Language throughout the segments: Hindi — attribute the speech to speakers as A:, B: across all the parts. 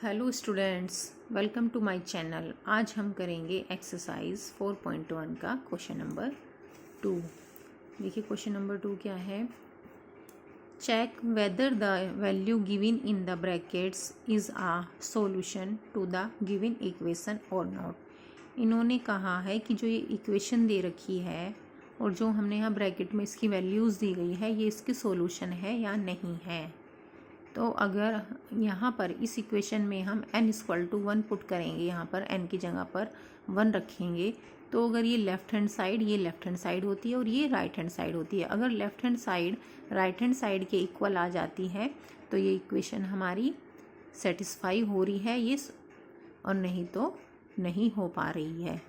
A: Hello students, welcome to my channel. आज हम करेंगे एक्सरसाइज 4.1 का क्वेश्चन नंबर 2। देखिए क्वेश्चन नंबर 2 क्या है। Check whether the value given in the brackets is a solution to the given equation और नॉट। इन्होंने कहा है कि जो ये इक्वेशन दे रखी है और जो हमने यहाँ ब्रैकेट में इसकी वैल्यूज़ दी गई है ये इसकी सॉल्यूशन है या नहीं है। तो अगर यहाँ पर इस इक्वेशन में हम n=1 पुट करेंगे, यहाँ पर n की जगह पर 1 रखेंगे, तो अगर ये लेफ़्ट हैंड साइड होती है और ये राइट हैंड साइड होती है। अगर left hand side right hand side के इक्वल आ जाती है तो ये इक्वेशन हमारी सेटिस्फाई हो रही है ये, और नहीं तो नहीं हो पा रही है।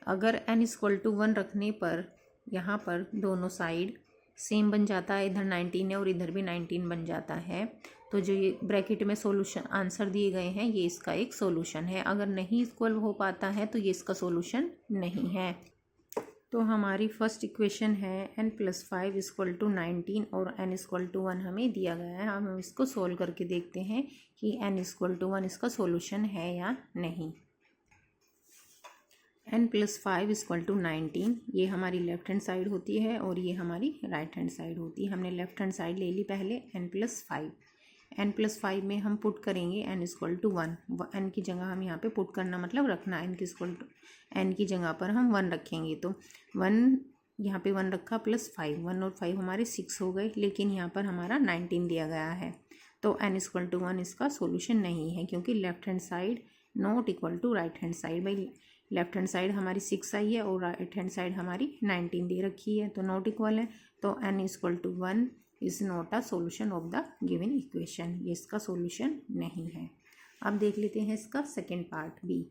A: अगर n=1 रखने पर यहाँ पर दोनों साइड सेम बन जाता है, इधर 19 है और इधर भी 19 बन जाता है, तो जो ये ब्रैकेट में सॉल्यूशन आंसर दिए गए हैं ये इसका एक सॉल्यूशन है। अगर नहीं इक्वल हो पाता है तो ये इसका सॉल्यूशन नहीं है। तो हमारी फर्स्ट इक्वेशन है n+5 = 19 और n=1 हमें दिया गया है। हम इसको सोल्व करके देखते हैं कि n=1 इसका सॉल्यूशन है या नहीं। n+5 = 19, ये हमारी लेफ़्ट हैंड साइड होती है और ये हमारी राइट हैंड साइड होती है। हमने लेफ़्ट हैंड साइड ले ली पहले n+5 में हम पुट करेंगे n=1। n की जगह हम यहाँ पे पुट करना मतलब रखना, n की जगह पर हम 1 रखेंगे, तो 1 यहाँ पे 1 रखा +5, 1 और 5 हमारे 6 हो गए, लेकिन यहाँ पर हमारा 19 दिया गया है। तो n=1 इसका सॉल्यूशन नहीं है, क्योंकि left hand side not equal to right hand side. भाई लेफ़्ट हैंड साइड हमारी 6 आई है और राइट हैंड साइड हमारी 19 दे रखी है, तो नॉट इक्वल है। तो n=1 is not a solution of the given equation, ये इसका सॉल्यूशन नहीं है। अब देख लेते हैं इसका सेकेंड पार्ट बी।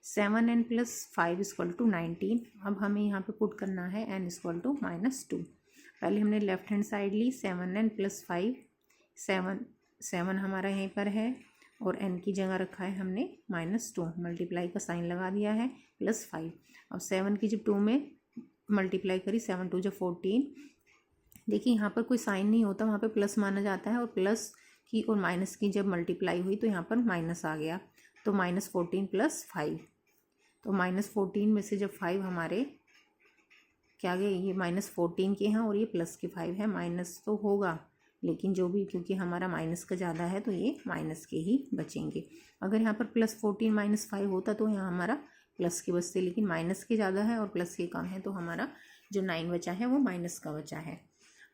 A: 7n+5 = 19। अब हमें यहाँ पे पुट करना है n = -2। पहले हमने लेफ़्ट हैंड साइड ली 7n+5, 7 हमारा यहीं पर है और n की जगह रखा है हमने -2, मल्टीप्लाई का साइन लगा दिया है +5। अब 7 की जब 2 में मल्टीप्लाई करी, 7 2 14। देखिए यहाँ पर कोई साइन नहीं होता, वहाँ पे प्लस माना जाता है, और प्लस की और माइनस की जब मल्टीप्लाई हुई तो यहाँ पर माइनस आ गया, तो -14 + 5। तो -14 में से जब 5 हमारे क्या गए, ये -14 के हैं और ये प्लस के 5 है, माइनस तो होगा लेकिन जो भी, क्योंकि हमारा माइनस का ज़्यादा है तो ये माइनस के ही बचेंगे। अगर यहाँ पर +14 - 5 होता तो यहाँ हमारा प्लस के बचते, लेकिन माइनस के ज़्यादा है और प्लस के कम है, तो हमारा जो 9 बचा है वो माइनस का बचा है।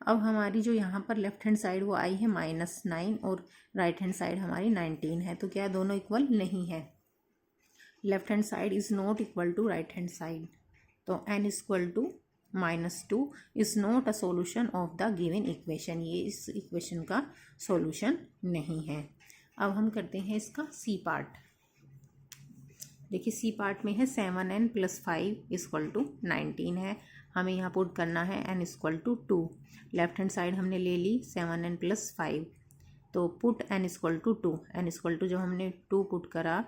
A: अब हमारी जो यहाँ पर लेफ़्ट हैंड साइड वो आई है -9 और राइट हैंड साइड हमारी 19 है, तो क्या दोनों इक्वल नहीं है। Left hand side is not equal to right hand side, तो n = -2 is not a solution of the given equation, ये इस इक्वेशन का सॉल्यूशन नहीं है। अब हम करते हैं इसका सी पार्ट। देखिए सी पार्ट में है 7n+5 = 19 है, हमें यहाँ पुट करना है n = 2। लेफ़्ट हैंड साइड हमने ले ली 7n+5, तो पुट n = 2। n जब हमने 2 पुट करा,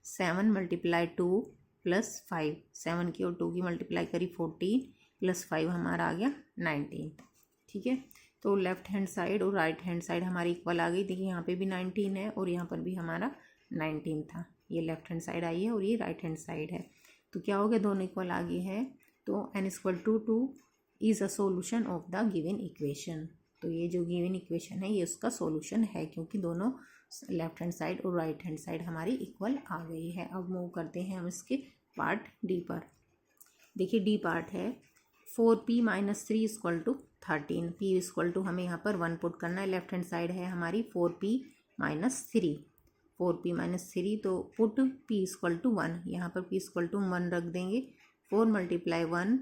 A: 7 × 2 + 5, 7 की और 2 की मल्टीप्लाई करी 14 + 5 हमारा आ गया 19। ठीक है, तो लेफ़्ट हैंड साइड और राइट हैंड साइड हमारी इक्वल आ गई। देखिए यहाँ पे भी 19 है और यहाँ पर भी हमारा 19 था, ये लेफ़्ट हैंड साइड आई है और ये राइट हैंड साइड है, तो क्या हो गया, दोनों इक्वल आ गए हैं। तो n = 2 is a solution of the given equation, तो ये जो गिवन इक्वेशन है ये उसका सॉल्यूशन है, क्योंकि दोनों लेफ़्ट हैंड साइड और राइट हैंड साइड हमारी इक्वल आ गई है। अब मूव करते हैं हम इसके पार्ट डी पर। देखिए डी पार्ट है 4p - 3 = 13। p हमें यहाँ पर 1 पुट करना है, लेफ़्ट हैंड साइड है हमारी 4p - 3, 4p - 3, तो पुट p = 1, यहाँ पर p = 1 रख देंगे। 4 × 1,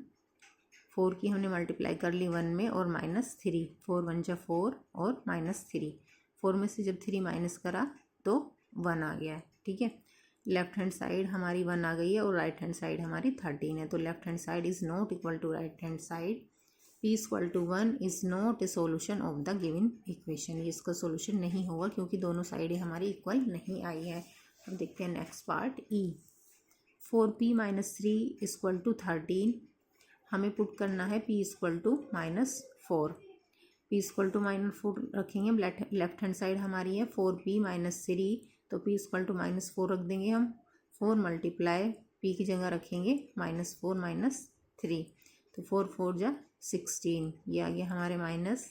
A: 4 की हमने मल्टीप्लाई कर ली 1 में और -3, 4 × 1 = 4 और -3, 4 में से जब 3 माइनस करा तो 1 आ गया है। ठीक है, लेफ़्ट हैंड साइड हमारी 1 आ गई है और राइट हैंड साइड हमारी 13 है, तो left hand side is not equal to right hand side. p = 1 is not a solution of the given equation, ये इसका सॉल्यूशन नहीं होगा क्योंकि दोनों साइडें हमारी इक्वल नहीं आई है। अब देखते हैं नेक्स्ट पार्ट ई। 4p - 3 = 13, हमें पुट करना है p = -4। p इक्वल टू -4 रखेंगे, लेफ्ट हैंड साइड हमारी है 4p - 3, तो p इक्वल टू -4 रख देंगे हम। 4 मल्टीप्लाई p की जगह रखेंगे -4 - 3, तो 4 4 जा 16, ये आ गया हमारे माइनस,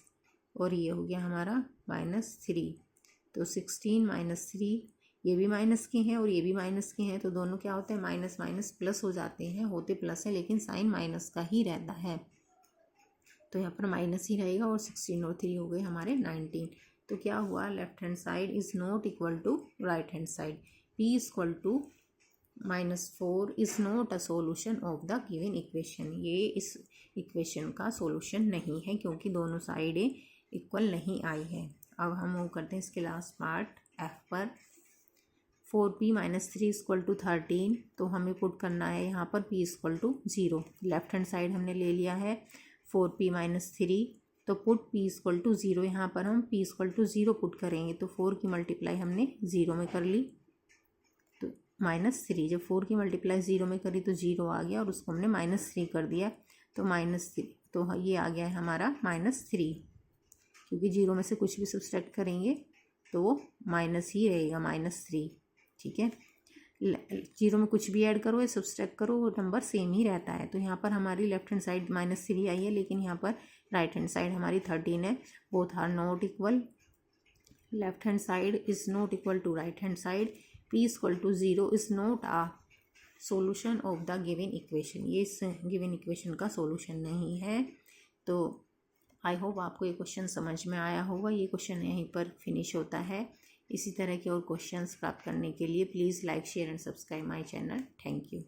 A: और ये हो गया हमारा -3। तो 16 - 3, ये भी माइनस के हैं और ये भी माइनस के हैं, तो दोनों क्या होते हैं, माइनस माइनस प्लस हो जाते हैं, होते प्लस है लेकिन साइन माइनस का ही रहता है, तो यहाँ पर माइनस ही रहेगा। और 16 और 3 हो गए हमारे 19। तो क्या हुआ, left hand side is not equal to right hand side. p equal to -4 is not a solution of the given equation. ये इस इक्वेशन का सोल्यूशन नहीं है क्योंकि दोनों साइडें इक्वल नहीं आई है। अब हम वो करते हैं इसके लास्ट पार्ट f पर। 4p - 3 इक्वल टू 13, तो हमें पुट करना है यहाँ पर p equal to 0। Left hand side हमने ले लिया है 4p - 3, तो पुट p इक्वल टू 0। यहाँ पर हम p इक्वल टू 0 पुट करेंगे, तो 4 की मल्टीप्लाई हमने 0 में कर ली, तो -3। जब 4 की मल्टीप्लाई 0 में करी तो 0 आ गया और उसको हमने -3 कर दिया, तो -3, तो ये आ गया है हमारा -3, क्योंकि 0 में से कुछ भी सब्सट्रैक्ट करेंगे तो वो माइनस ही रहेगा, -3। ठीक है, 0 में कुछ भी ऐड करो या सब्सट्रैक्ट करो वो नंबर सेम ही रहता है। तो यहाँ पर हमारी लेफ्ट हैंड साइड -3 आई है, लेकिन यहाँ पर राइट हैंड साइड हमारी 13 है। Both are not equal, left hand side is not equal to right hand side. p equal to 0 is not a solution of the given equation. ये इस गिवन इक्वेशन का सोल्यूशन नहीं है। तो आई होप आपको ये क्वेश्चन समझ में आया होगा। ये क्वेश्चन यहीं पर फिनिश होता है। इसी तरह के और क्वेश्चंस प्राप्त करने के लिए please like, share and subscribe my channel. Thank you.